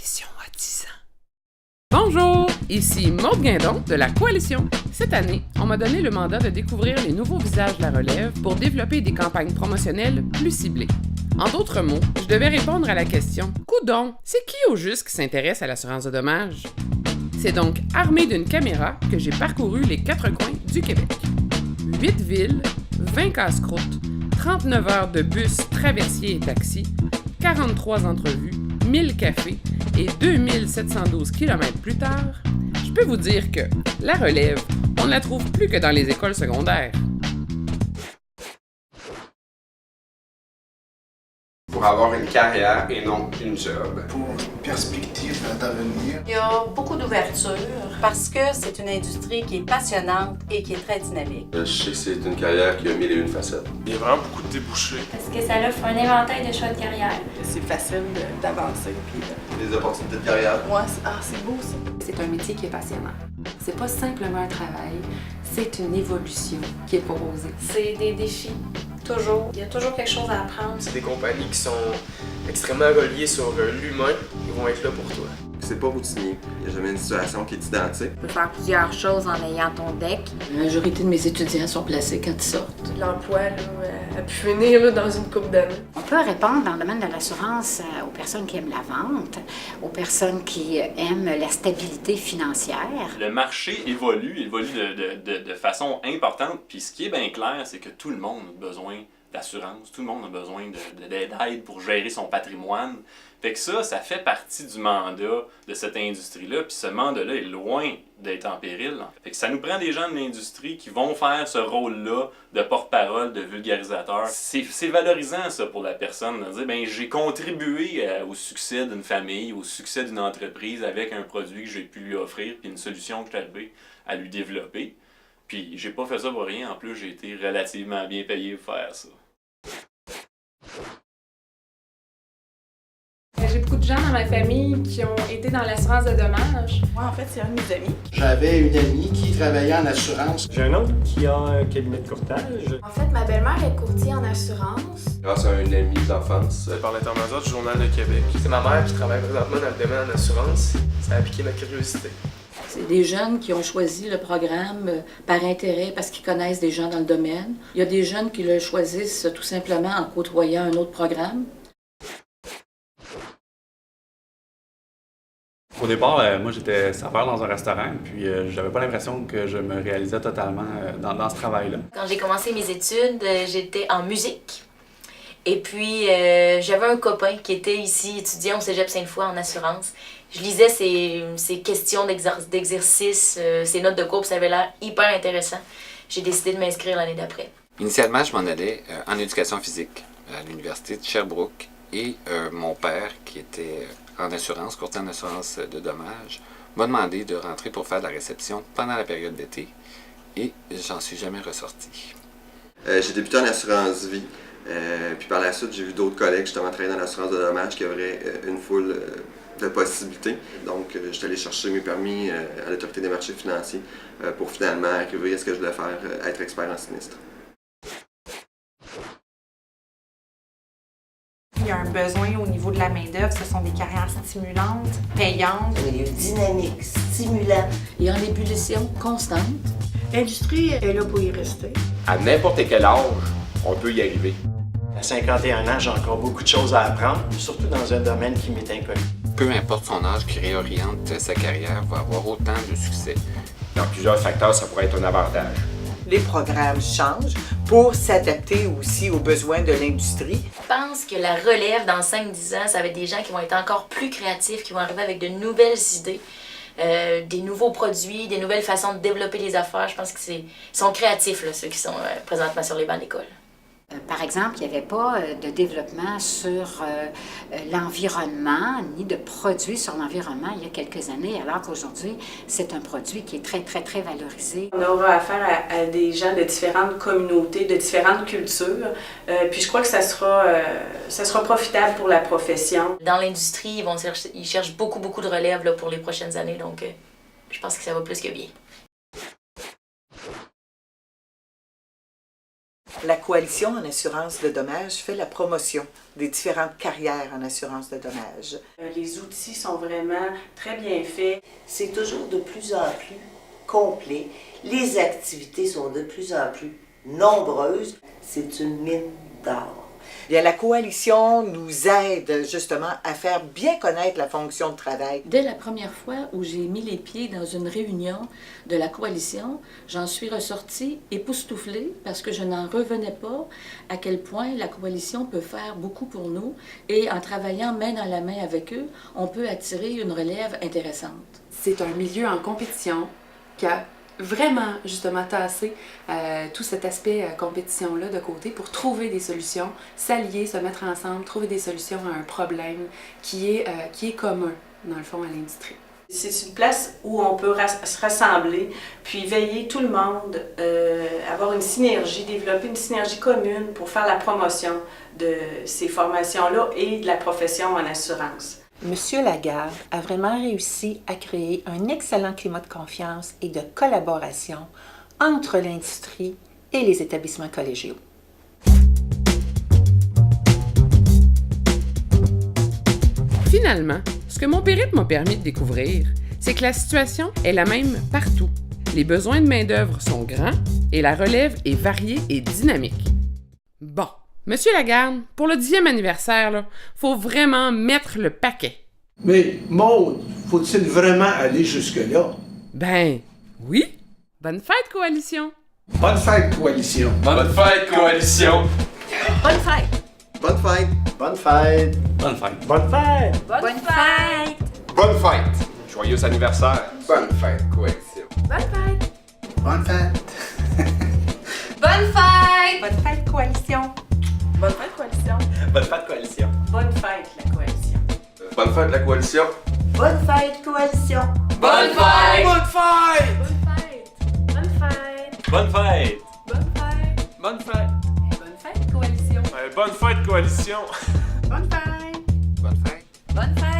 Coalition a 10 ans. Bonjour, ici Maude Guindon de la Coalition. Cette année, on m'a donné le mandat de découvrir les nouveaux visages de la relève pour développer des campagnes promotionnelles plus ciblées. En d'autres mots, je devais répondre à la question « Coudon, c'est qui au juste qui s'intéresse à l'assurance de dommages? » C'est donc armé d'une caméra que j'ai parcouru les 4 coins du Québec. 8 villes, 20 casse-croûtes, 39 heures de bus, traversiers et taxis, 43 entrevues, 1000 cafés et 2712 km plus tard, je peux vous dire que la relève, on ne la trouve plus que dans les écoles secondaires. Pour avoir une carrière et non une job. Pour une perspective d'avenir. Il y a beaucoup d'ouverture parce que c'est une industrie qui est passionnante et qui est très dynamique. Je sais que c'est une carrière qui a 1001 facettes. Il y a vraiment beaucoup de débouchés. Parce que ça offre un éventail de choix de carrière. C'est facile d'avancer. Des opportunités de carrière. Ouais, c'est beau ça. C'est un métier qui est passionnant. C'est pas simplement un travail, c'est une évolution qui est proposée. C'est des défis, toujours. Il y a toujours quelque chose à apprendre. C'est des compagnies qui sont extrêmement reliées sur l'humain. Ils vont être là pour toi. C'est pas routinier. Il n'y a jamais une situation qui est identique. Tu peux faire plusieurs choses en ayant ton deck. La majorité de mes étudiants sont placés quand ils sortent. L'emploi a pu finir dans une couple d'années. On peut répondre dans le domaine de l'assurance aux personnes qui aiment la vente, aux personnes qui aiment la stabilité financière. Le marché évolue de façon importante, puis ce qui est bien clair, c'est que tout le monde a besoin d'assurance, tout le monde a besoin d'aide pour gérer son patrimoine. Fait que ça fait partie du mandat de cette industrie-là, puis ce mandat-là est loin d'être en péril. Fait que ça nous prend des gens de l'industrie qui vont faire ce rôle-là de porte-parole, de vulgarisateur. C'est valorisant ça pour la personne, de dire ben j'ai contribué au succès d'une famille, au succès d'une entreprise avec un produit que j'ai pu lui offrir, puis une solution que j'ai arrivé à lui développer. Puis j'ai pas fait ça pour rien, en plus j'ai été relativement bien payé pour faire ça. J'ai beaucoup de gens dans ma famille qui ont été dans l'assurance de dommages. Moi, en fait, c'est un de mes amis. J'avais une amie qui travaillait en assurance. J'ai un autre qui a un cabinet de courtage. En fait, ma belle-mère est courtier en assurance. Grâce à un ami d'enfance. Par l'intermédiaire du Journal de Québec. C'est ma mère qui travaille présentement dans le domaine en assurance. Ça a piqué ma curiosité. C'est des jeunes qui ont choisi le programme par intérêt parce qu'ils connaissent des gens dans le domaine. Il y a des jeunes qui le choisissent tout simplement en côtoyant un autre programme. Au départ, moi j'étais serveur dans un restaurant, puis j'avais pas l'impression que je me réalisais totalement dans ce travail-là. Quand j'ai commencé mes études, j'étais en musique. Et puis, j'avais un copain qui était ici étudiant au Cégep Sainte-Foy en assurance. Je lisais ses questions d'exercice, ses notes de cours, ça avait l'air hyper intéressant. J'ai décidé de m'inscrire l'année d'après. Initialement, je m'en allais en éducation physique à l'université de Sherbrooke et mon père, qui était en assurance, courtier en assurance de dommages, m'a demandé de rentrer pour faire de la réception pendant la période d'été et j'en suis jamais ressorti. J'ai débuté en assurance vie. Puis par la suite, j'ai vu d'autres collègues justement travailler dans l'assurance de dommages qui avaient une foule de possibilités. Donc, j'étais allé chercher mes permis à l'autorité des marchés financiers pour finalement arriver à ce que je voulais faire, être expert en sinistre. Il y a un besoin au niveau de la main-d'œuvre. Ce sont des carrières stimulantes, payantes. Un milieu dynamique, stimulant. Et en ébullition constante. L'industrie est là pour y rester. À n'importe quel âge, on peut y arriver. À 51 ans, j'ai encore beaucoup de choses à apprendre, surtout dans un domaine qui m'est inconnu. Peu importe son âge qui réoriente sa carrière, va avoir autant de succès. Dans plusieurs facteurs, ça pourrait être un avantage. Les programmes changent pour s'adapter aussi aux besoins de l'industrie. Je pense que la relève dans 5-10 ans, ça va être des gens qui vont être encore plus créatifs, qui vont arriver avec de nouvelles idées, des nouveaux produits, des nouvelles façons de développer les affaires. Je pense qu'ils sont créatifs, là, ceux qui sont présentement sur les bancs d'école. Par exemple, il n'y avait pas de développement sur l'environnement, ni de produits sur l'environnement il y a quelques années, alors qu'aujourd'hui, c'est un produit qui est très, très, très valorisé. On aura affaire à des gens de différentes communautés, de différentes cultures. Puis je crois que ça sera profitable pour la profession. Dans l'industrie, ils cherchent beaucoup de relève là, pour les prochaines années, donc je pense que ça va plus que bien. La Coalition en assurance de dommages fait la promotion des différentes carrières en assurance de dommages. Les outils sont vraiment très bien faits. C'est toujours de plus en plus complet. Les activités sont de plus en plus nombreuses. C'est une mine d'or. Bien, la Coalition nous aide justement à faire bien connaître la fonction de travail. Dès la première fois où j'ai mis les pieds dans une réunion de la Coalition, j'en suis ressortie époustouflée parce que je n'en revenais pas à quel point la Coalition peut faire beaucoup pour nous et en travaillant main dans la main avec eux, on peut attirer une relève intéressante. C'est un milieu en compétition qui a vraiment, justement, tasser tout cet aspect compétition-là de côté pour trouver des solutions, s'allier, se mettre ensemble, trouver des solutions à un problème qui est commun, dans le fond, à l'industrie. C'est une place où on peut se rassembler, puis veiller tout le monde, avoir une synergie, développer une synergie commune pour faire la promotion de ces formations-là et de la profession en assurance. Monsieur Lagarde a vraiment réussi à créer un excellent climat de confiance et de collaboration entre l'industrie et les établissements collégiaux. Finalement, ce que mon périple m'a permis de découvrir, c'est que la situation est la même partout. Les besoins de main-d'œuvre sont grands et la relève est variée et dynamique. Bon. Monsieur Lagarde, pour le 10e anniversaire, là, faut vraiment mettre le paquet. Mais Maude, faut-il vraiment aller jusque-là? Ben, oui. Bonne fête, Coalition! Bonne fête, Coalition! Bonne fête, Coalition! Bonne fête! Bonne fête! Bonne fête! Bonne fête! Bonne fête! Bonne fête! Bonne fête! Joyeux anniversaire! Bonne fête, Coalition! Bonne fête! Bonne fête! Bonne fête! Bonne fête, Coalition! Bonne fête, Coalition! Bonne fête, Coalition! Bonne fête, la Coalition! Bonne fête, la Coalition! Bonne fête, Coalition! Bonne fête! Bonne fête! Bonne fête! Bonne fête! Bonne fête! Bonne fête! Bonne fête, Coalition! Bonne fête, Coalition! Bonne fête! Bonne fête! Bonne fête!